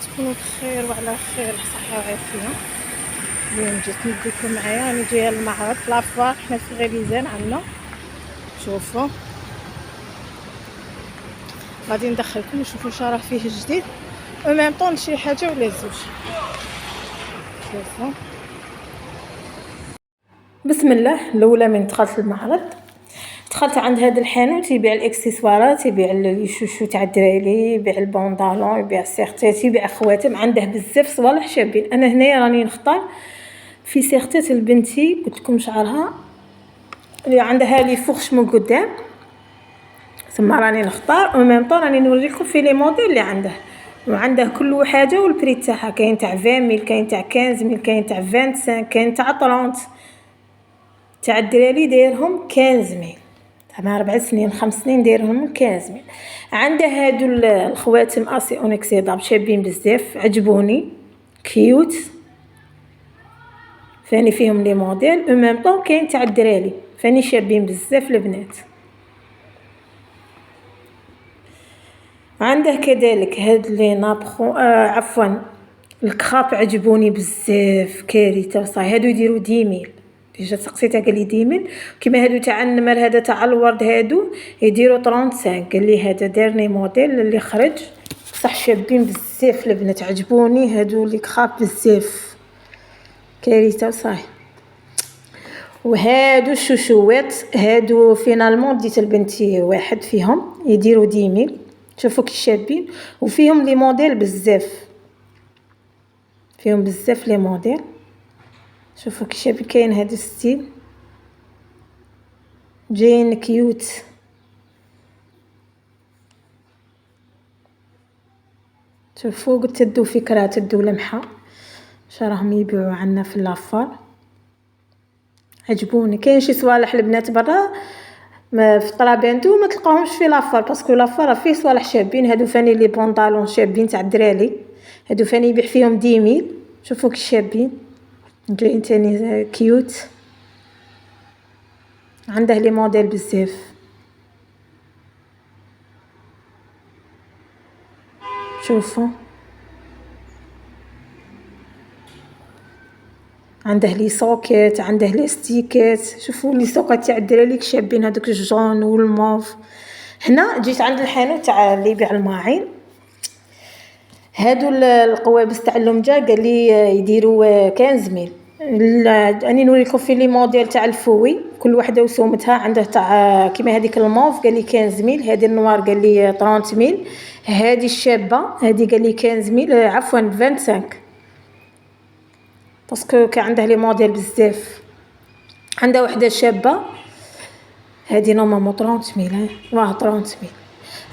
تكونوا بخير وعلى خير بصحة وعافية. اليوم جيت نديكم معايا، انا جايه للمعرض لافوار حنا في غليزان عندنا. شوفوا غادي ندخلكم نشوفوا شرا فيه جديد وميم طون شي حاجه ولا زوج. شوفوا بسم الله. الاولى من دخلت المعرض دخلت عند هذا الحانوت يبيع الاكسسوارات، يبيع الشوشو تاع الدراري، يبيع البونطالون، يبيع السيغتات، يبيع خواتم، عنده بزاف صوالح شابين. انا هنايا راني نختار في سيغتات لبنتي، قلت لكم شعرها اللي عندها لي فوخش من قدام، ثم راني نختار وميم طون راني نوريكم في لي موديل اللي عنده، وعنده كل حاجه والبري تاعها. كاين تاع 20000، كاين تاع 15000، كاين تاع 25، كاين تاع 30. تاع الدراري دايرهم 15000، تاع 4 سنين 5 سنين دايرهم 15000. عنده هادو الخواتم اسي اونكسيداب شابين بزاف، عجبوني كيوت، فاني فيهم لي موديل او ميم طون. كاين تاع الدراري فاني شابين بزاف البنات. عنده كذلك هاد لي نابخو عفوا الكخاب عجبوني بزاف، كارثه صاي. هادو يديروا 10000، ديجا سقسيتها قال لي 10000. كيما هادو تاع النمر هذا تاع الورد هادو يديروا 35. قال لي هذا دارني موديل اللي خرج صح شابين بزاف البنات، عجبوني هادو لي كخاب بزاف، كارثه صاي. وهادو الشوشوات هادو فينالمون ديت لبنتي واحد فيهم يديروا 10000. شوفوا كي شابين وفيهم لي موديل بزاف، فيهم بزاف لي موديل. شوفوا كي شابين. كاين هذا الستيل جاين كيوت، شوفوا قلت تدو فكره تدو لمحه شراهم يبيعوا عنا في لافار، عجبوني. كاين شي صوالح البنات برا ما في طرابانتو ما تلقاهمش في لافار، باسكو لافار فيه صوالح شابين. هادو فاني لي بونطالون شابين تاع الدراري، هادو فاني يبيع فيهم 10000. شوفوا كي شابين جايين تاني كيوت، عنده لي موديل بزاف. شوفوا عنده لي سوكيت، عنده لي ستيكات. شوفوا لي سوكيت تاع الدراري شابين هذوك الجون والموف. هنا جيت عند الحانوت تاع اللي يبيع الماعين، هادو القوابس تاع اللمجه قال لي يديروا 15000. اني نوريكم في لي موديل تاع الفوي كل وحده وسومتها. عنده تاع كيما هذيك الموف قال لي 15000، هذه النوار قال لي 30000، هذه الشابه هذه قال لي 15000 عفوا 25، باسكو كان عنده لي موديل بزاف. عنده وحده شابه هذه نورمالمون 30000 واه 30000.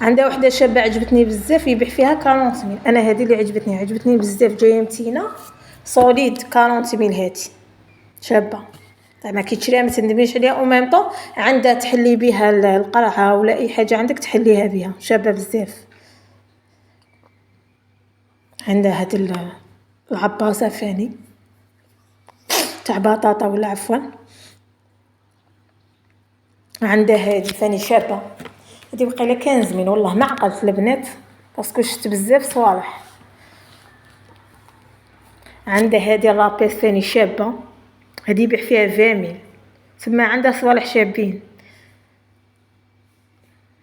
عنده وحده شابه عجبتني بزاف يبيع فيها 40000. انا هذه اللي عجبتني بزاف، جايه متينه سوليد 40000. هذه شابه زعما كي تشريها ما تندميش عليها، او ميم طون عندها تحلي بها القرعه ولا اي حاجه عندك تحليها بها، شابه بزاف. عندها هاد العباسه فاني تاع بطاطا ولا عفوا. عندها هذه فاني شابه، هذه بقيله 15000. والله ما عقلت البنات باسكو شفت بزاف صوالح. عندها هذه الرابيس ثاني شابه، هذه يبيع فيها 20000. ثم عندها صوالح شابين،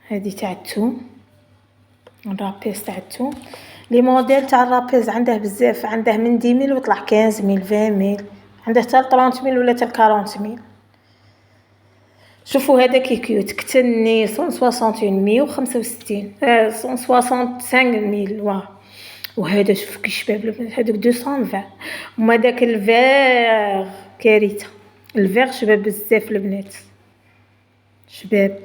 هذه تاع التوم، الرابيس تاع التوم. لي موديل تاع الرابيس عنده بزاف، عنده من 10000 وطلع 15000 20000، عنده حتى 30000 ولا حتى 40000. شوفوا هذا كي كيوت كتني 161 165 165000 واه. وهذا شوف كي شباب هذوك 220. وما داك الفيغ كارثه، الفيغ شباب بزاف البنات شباب.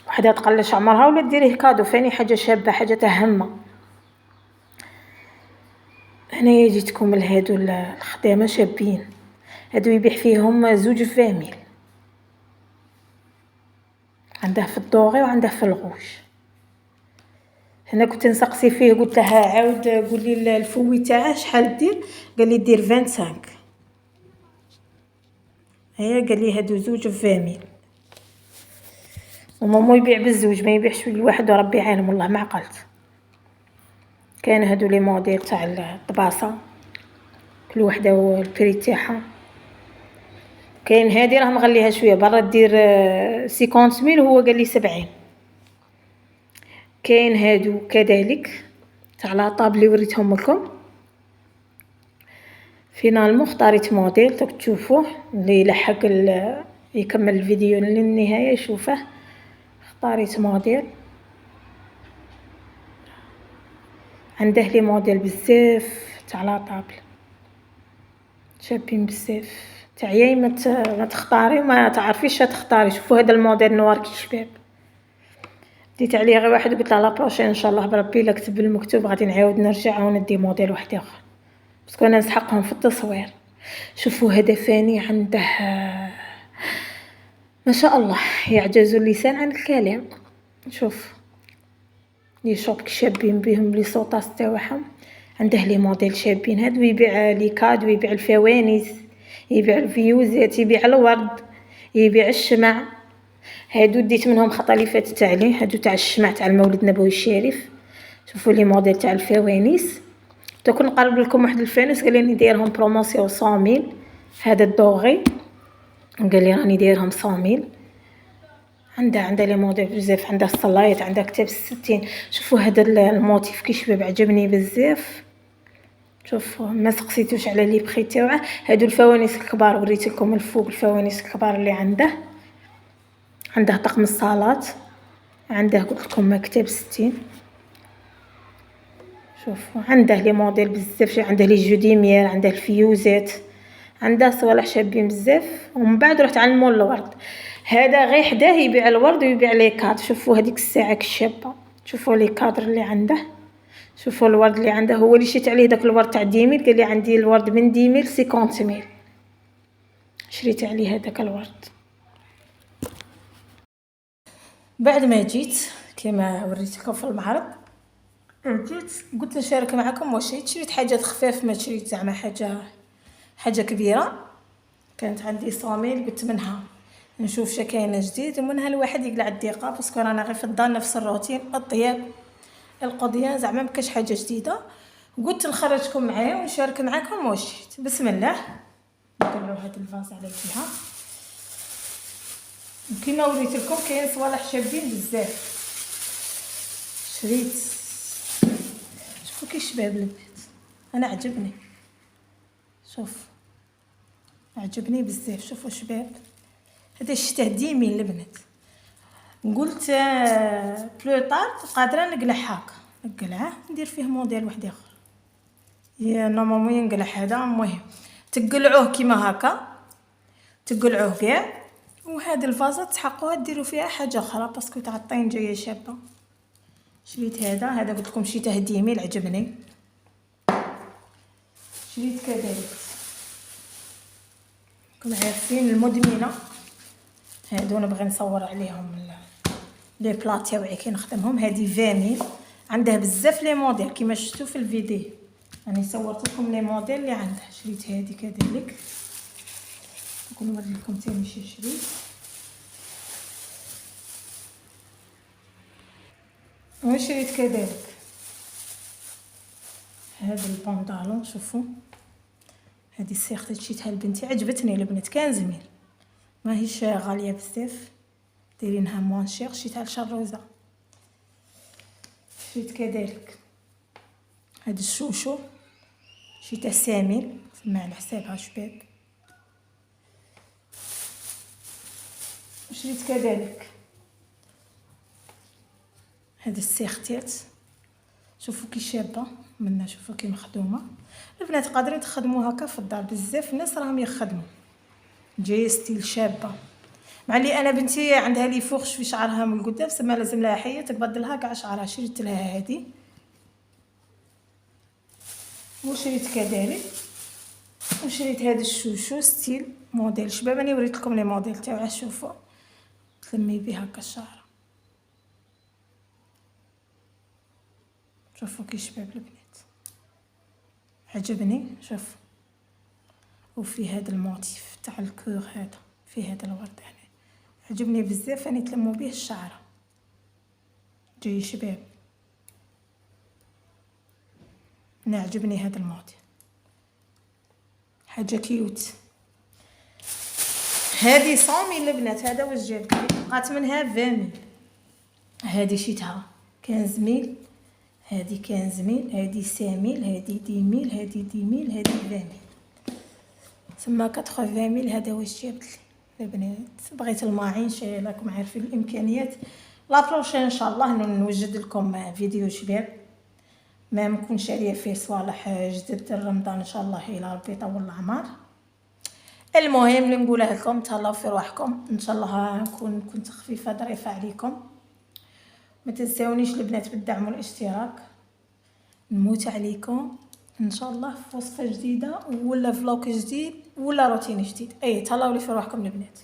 وحده تقلش عمرها ولا ديريه كادو، فاني حاجه شابه حاجه تهمه. هنايا جيتكم لهادو الخدامه شابين، هادو يبيع فيهم زوج 20000. عنده في الدوغي وعنده في الغوش. هنا كنت نسقسي فيه قلت لها عاود قولي الفوي تاعه شحال دير، قال لي دير 25. هيا قال لي هادو زوج 20000. وماما يبيع بالزوج ما يبيعش الواحد وربي عالم، والله ما عقلت. كاين هادو لي موديل تاع الطباسه كل وحده والبري تاعها. كاين هادي راه مغليها شويه برا دير 50,000 وهو قال لي 70. كاين هادو كذلك تاع لا طابل اللي وريتهم لكم. فينالمون اختاريت موديل دوك تشوفوه اللي يلحق يكمل الفيديو للنهايه يشوفه. اختاريت موديل عنده لي موديل بزاف تاع لا طابل شابين بزاف تاع ياي ما تختاري وما تعرفيش تختاري. شوفوا هذا الموديل نوار كي شباب ديت عليه غير واحد قلت لا بروشين ان شاء الله بربي لا كتب المكتوب غادي نعاود نرجع وندي موديل واحد اخر باسكو انا نسحقهم في التصوير. شوفوا هذا فاني عنده ما شاء الله يعجز اللسان عن الكلام. شوف لي شوب شابين بهم لي صوطاس تاعهم. عنده لي موديل شابين هادو يبيع لي كاد ويبيع الفوانيس يبيع الفيوزات يبيع الورد يبيع الشمع. هادو ديت منهم خطا اللي فاتت عليه هادو تاع الشمع تاع المولد النبوي الشريف. شوفوا لي موديل تاع الفوانيس دوك نقرب لكم واحد الفانوس قال لي راني دايرهم بروموسيون 100,000. هذا الدوغي قال لي راني دايرهم 100,000. عندها لي موديل بزاف عندها الصلايط عندها كتاب 60. شوفوا هذا الموتيف كي شباب عجبني بزاف. شوفوا ما سقسيتوش على لي بري تاعه. هادو الفوانيس الكبار وريت لكم الفوق الفوانيس الكبار اللي عنده طقم الصالات عنده قلت لكم كتاب 60. شوفوا عنده لي موديل بزاف عنده لي جوديمير عنده الفيوزات عنده صوالح شابين بزاف. ومن بعد رحت على المول الورد. هذا غير حداه يبيع الورد ويبيع لي كادر. شوفوا هذيك الساعه كشابه شوفوا لي كادر اللي عنده. شوفوا الورد اللي عنده هو اللي شيت عليه داك الورد تاع 10,000 قال لي عندي الورد من 10,000 50,000 شريت عليه هذاك الورد. بعد ما جيت كما وريت لكم في المعرض جيت قلت نشارك معكم واش شريت حاجات خفاف ما شريت زعما حاجه كبيره. كانت عندي صواميل قلت منها نشوف شا كاينه جديد ومنها الواحد يقلع الدقه باسكو رانا غير في الدار نفس الروتين الطياب القضيه زعما ما كاش حاجه جديده. قلت نخرجكم معايا ونشارك معكم واش شريت. بسم الله نقلعوا هاد الفاز على جهه. كيما وريت لكم كاين صوالح شابين بزاف شريت. شوفوا كي شباب البنات انا عجبني شوف عجبني بزاف. شوفوا شباب هذا الشتا ديمي البنات قلت بلوطار قادره نقلع هكا نقلعه ندير فيه موديل واحد اخر يا نورمالمون ينقلع هذا. المهم تقلعوه كيما هكا تقلعوه كاع وهاد الفازه تحقوها ديروا فيها حاجه اخرى باسكو تاع الطين جايه شابه. شريت هذا قلت لكم شريته ديمي عجبني. شريت كذلك كم عارفين المدمنه هادو نبغي نصور عليهم لي بلا تاوعي كي نخدمهم. هذه فانيل عندها بزاف لي موديل كيما شفتوا في الفيديو راني صورت لكم لي موديل اللي عندها. شريت هذه كذلك نوري لكم ثاني شي شريت. وشريت كذلك هذا البنطلون. شوفوا هذه السيخه شريتها لبنتي عجبتني البنات كان زميل ماهيش غاليه بزاف دايرينها موان شير شريتها لشروزه. شريت كذلك هذا الشوشو شريته سامي سمع على حسابها شباب. وشريت كذلك هذا السيختات شوفوا كي شابه منا شوفوا كي مخدومه. البنات قادرين تخدموا هكا في الدار بزاف الناس راهم يخدموا جايه ستيل شابه. مع لي انا بنتي عندها لي فوخش في شعرها من القدام سما لازم لها حيه تبدلها كاع شعرها. شريت لها هذه. وشريت كذلك وشريت هذا الشوشو ستيل موديل شباب. انا وريت لكم لي موديل تاعها. شوفوا تلمي بها هكا الشعر. شوفوا كي شباب البنات عجبني. شوف وفي هذا الموتيف تاع الكور هذا في هذا الورد هنا عجبني بزاف. راني تلموا به الشعر جاي شباب. انا عجبني هذا الموديل، حاجه كيوت. هذه 100 البنات، هذا واش جابت لي، بقات منها 20 هذه شيتها 15 هذه 15 هذه 50 هذه 10 هذه 10 هذه 20 ثم 80 هذا واش جابت لي البنات. بغيت الماعين راكم عارفين الامكانيات. لا بروشين ان شاء الله نوجد لكم فيديو شباب ما نكون شاريه فيه صوالح جدد رمضان ان شاء الله الى ربي يطول العمر. المهم اللي نقولها لكم تهلاو في روحكم ان شاء الله كنت خفيفه ظريفه عليكم. ما تنساونيش البنات بالدعم والاشتراك. نموت عليكم ان شاء الله في وصفه جديده ولا فلوق جديد ولا روتين جديد. تهلاو لي في روحكم البنات.